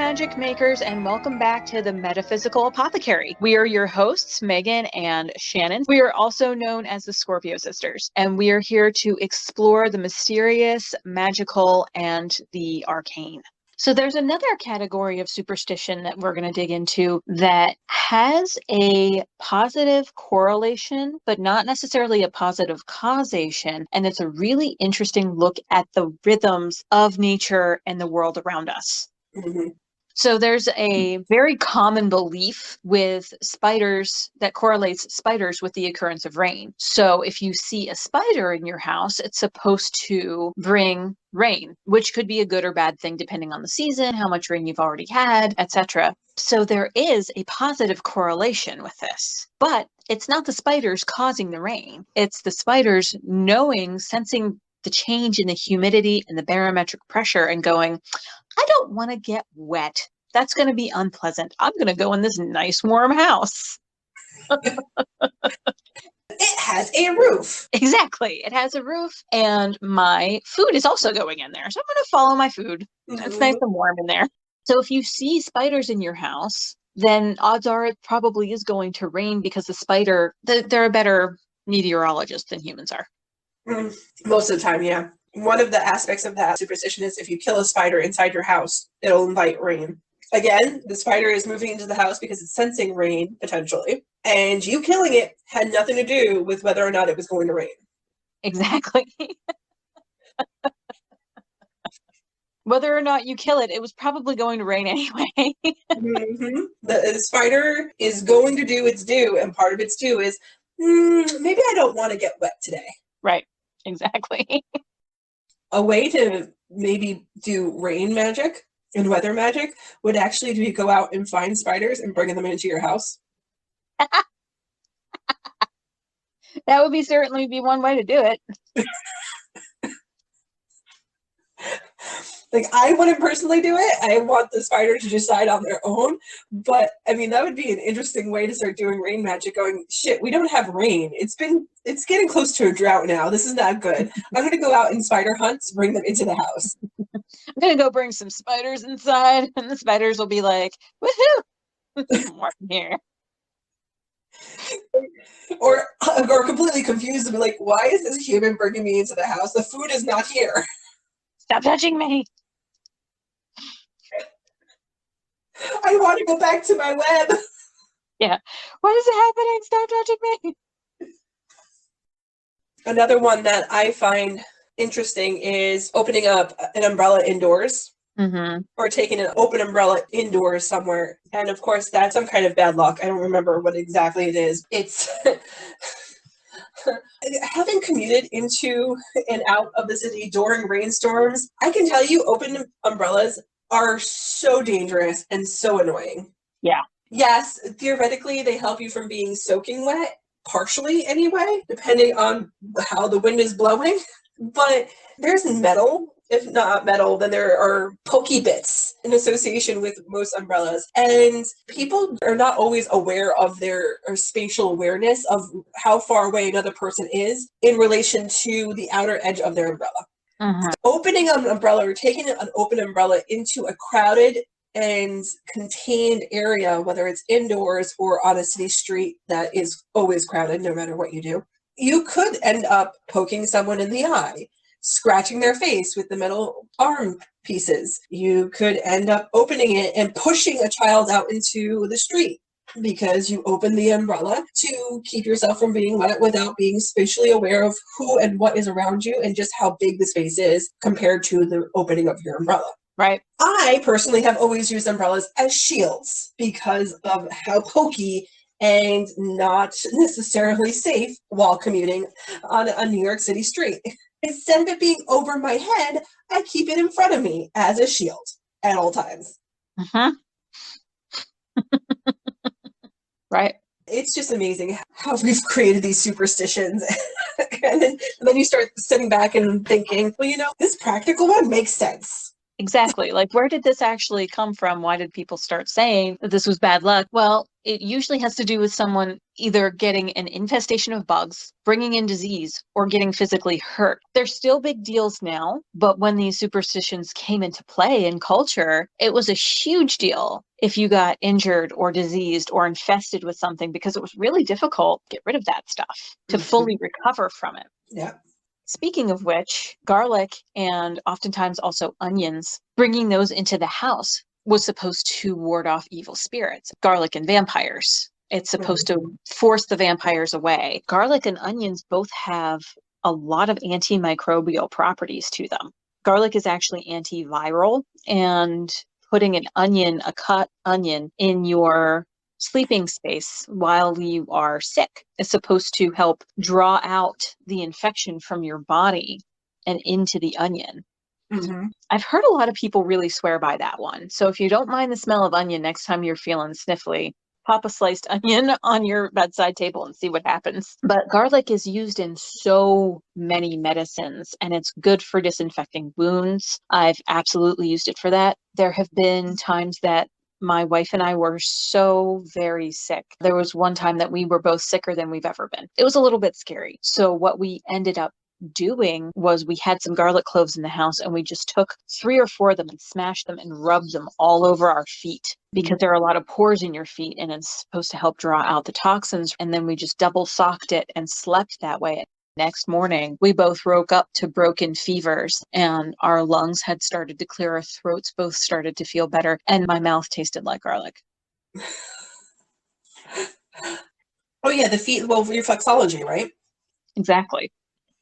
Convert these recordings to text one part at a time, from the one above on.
magic makers, and welcome back to the Metaphysical Apothecary. We are your hosts, Megan and Shannon. We are also known as the Scorpio Sisters, and we are here to explore the mysterious, magical, and the arcane. So there's another category of superstition that we're going to dig into that has a positive correlation, but not necessarily a positive causation. And it's a really interesting look at the rhythms of nature and the world around us. Mm-hmm. So there's a very common belief with spiders that correlates spiders with the occurrence of rain. So if you see a spider in your house, it's supposed to bring rain, which could be a good or bad thing depending on the season, how much rain you've already had, etc. So there is a positive correlation with this. But it's not the spiders causing the rain. It's the spiders knowing, sensing the change in the humidity and the barometric pressure and going, I don't want to get wet. That's going to be unpleasant. I'm going to go in this nice warm house. It has a roof. Exactly. It has a roof, and my food is also going in there. So I'm going to follow my food. It's nice and warm in there. So if you see spiders in your house, then odds are it probably is going to rain because the spider, they're a better meteorologist than humans are. Most of the time, yeah. One of the aspects of that superstition is if you kill a spider inside your house, it'll invite rain. Again, the spider is moving into the house because it's sensing rain, potentially. And you killing it had nothing to do with whether or not it was going to rain. Exactly. Whether or not you kill it, it was probably going to rain anyway. The spider is going to do its due, and part of its due is, maybe I don't want to get wet today. Right, exactly. A way to maybe do rain magic and weather magic would actually be go out and find spiders and bring them into your house. That would certainly be one way to do it. Like, I wouldn't personally do it. I want the spider to decide on their own. But, I mean, that would be an interesting way to start doing rain magic, going, shit, we don't have rain. It's getting close to a drought now. This is not good. I'm going to go out and spider hunt, bring them into the house. I'm going to go bring some spiders inside, and the spiders will be like, woohoo, I'm working here. Or completely confused and be like, why is this human bringing me into the house? The food is not here. Stop touching me. I want to go back to my web. Yeah. What is happening? Stop touching me. Another one that I find interesting is opening up an umbrella indoors. Or taking an open umbrella indoors somewhere. And of course, that's some kind of bad luck. I don't remember what exactly it is. It's having commuted into and out of the city during rainstorms, I can tell you open umbrellas are so dangerous and so annoying. Yeah. Yes, theoretically, they help you from being soaking wet, partially anyway, depending on how the wind is blowing. But there's metal. If not metal, then there are pokey bits in association with most umbrellas. And people are not always aware of their spatial awareness of how far away another person is in relation to the outer edge of their umbrella. Opening an umbrella or taking an open umbrella into a crowded and contained area, whether it's indoors or on a city street that is always crowded no matter what you do, you could end up poking someone in the eye, scratching their face with the metal arm pieces. You could end up opening it and pushing a child out into the street because you opened the umbrella to keep yourself from being wet without being spatially aware of who and what is around you and just how big the space is compared to the opening of your umbrella. Right. I personally have always used umbrellas as shields because of how pokey and not necessarily safe while commuting on a New York City street. Instead of it being over my head, I keep it in front of me as a shield at all times. Right. It's just amazing how we've created these superstitions. and then you start sitting back and thinking, well, you know, this practical one makes sense. Exactly. Like, where did this actually come from? Why did people start saying that this was bad luck? Well, it usually has to do with someone either getting an infestation of bugs, bringing in disease, or getting physically hurt. They're still big deals now, but when these superstitions came into play in culture, it was a huge deal if you got injured or diseased or infested with something, because it was really difficult to get rid of that stuff, to fully recover from it. Yeah. Speaking of which, garlic and oftentimes also onions, bringing those into the house was supposed to ward off evil spirits. Garlic and vampires. It's supposed to force the vampires away. Garlic and onions both have a lot of antimicrobial properties to them. Garlic is actually antiviral, and putting an onion, a cut onion, in your sleeping space while you are sick is supposed to help draw out the infection from your body and into the onion. I've heard a lot of people really swear by that one. So if you don't mind the smell of onion next time you're feeling sniffly, pop a sliced onion on your bedside table and see what happens. But garlic is used in so many medicines, and it's good for disinfecting wounds. I've absolutely used it for that. There have been times that my wife and I were so very sick. There was one time that we were both sicker than we've ever been. It was a little bit scary. So what we ended up doing was we had some garlic cloves in the house, and we just took 3 or 4 of them and smashed them and rubbed them all over our feet, because there are a lot of pores in your feet and it's supposed to help draw out the toxins. And then we just double socked it and slept that way. Next morning, we both woke up to broken fevers, and our lungs had started to clear, our throats both started to feel better, and my mouth tasted like garlic. Oh yeah, the feet, well, reflexology, right? Exactly.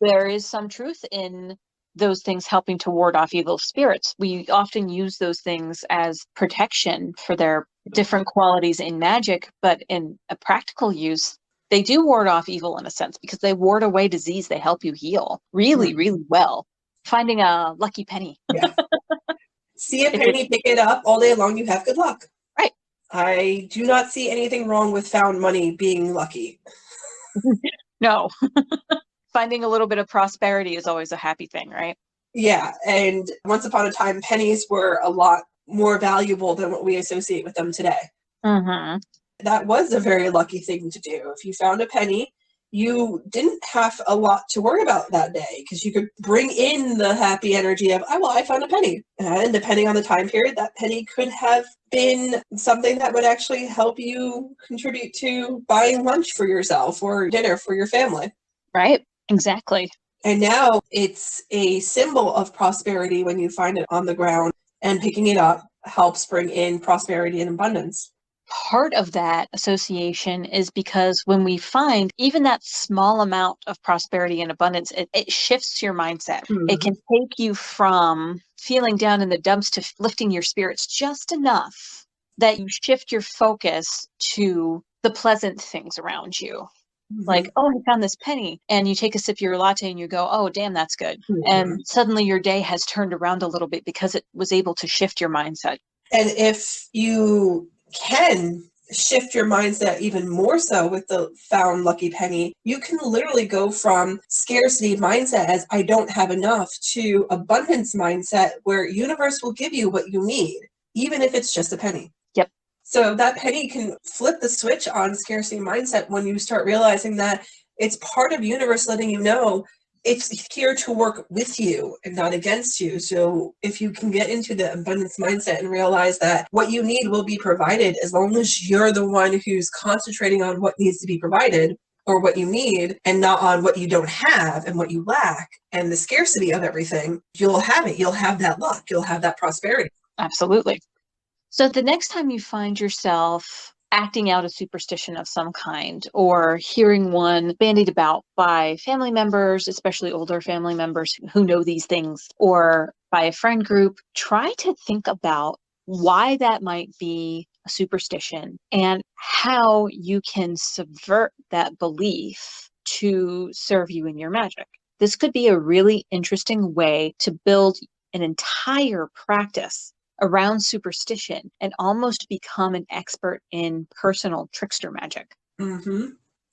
There is some truth in those things helping to ward off evil spirits. We often use those things as protection for their different qualities in magic, but in a practical use, they do ward off evil in a sense, because they ward away disease. They help you heal really, really well. Finding a lucky penny. Yeah. See a penny, pick it up all day long, you have good luck. Right. I do not see anything wrong with found money being lucky. No. Finding a little bit of prosperity is always a happy thing, right? Yeah, and once upon a time, pennies were a lot more valuable than what we associate with them today. That was a very lucky thing to do. If you found a penny, you didn't have a lot to worry about that day, because you could bring in the happy energy of, oh, well, I found a penny. And depending on the time period, that penny could have been something that would actually help you contribute to buying lunch for yourself or dinner for your family. Right, exactly. And now it's a symbol of prosperity when you find it on the ground, and picking it up helps bring in prosperity and abundance. Part of that association is because when we find even that small amount of prosperity and abundance, it shifts your mindset. It can take you from feeling down in the dumps to lifting your spirits just enough that you shift your focus to the pleasant things around you. Like, oh, I found this penny. And you take a sip of your latte and you go, oh, damn, that's good. And suddenly your day has turned around a little bit because it was able to shift your mindset. And if you can shift your mindset even more so with the found lucky penny, you can literally go from scarcity mindset as I don't have enough to abundance mindset where universe will give you what you need, even if it's just a penny. Yep. So that penny can flip the switch on scarcity mindset when you start realizing that it's part of universe letting you know it's here to work with you and not against you. So if you can get into the abundance mindset and realize that what you need will be provided as long as you're the one who's concentrating on what needs to be provided or what you need, and not on what you don't have and what you lack and the scarcity of everything, you'll have it. You'll have that luck. You'll have that prosperity. Absolutely. So the next time you find yourself acting out a superstition of some kind, or hearing one bandied about by family members, especially older family members who know these things, or by a friend group, try to think about why that might be a superstition and how you can subvert that belief to serve you in your magic. This could be a really interesting way to build an entire practice around superstition and almost become an expert in personal trickster magic.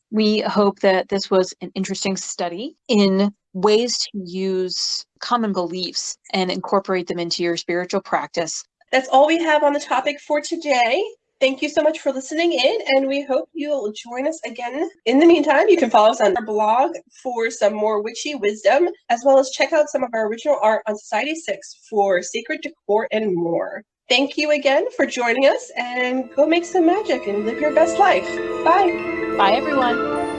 We hope that this was an interesting study in ways to use common beliefs and incorporate them into your spiritual practice. That's all we have on the topic for today. Thank you so much for listening in, and we hope you'll join us again. In the meantime, you can follow us on our blog for some more witchy wisdom, as well as check out some of our original art on Society 6 for sacred decor and more. Thank you again for joining us, and go make some magic and live your best life. Bye. Bye, everyone.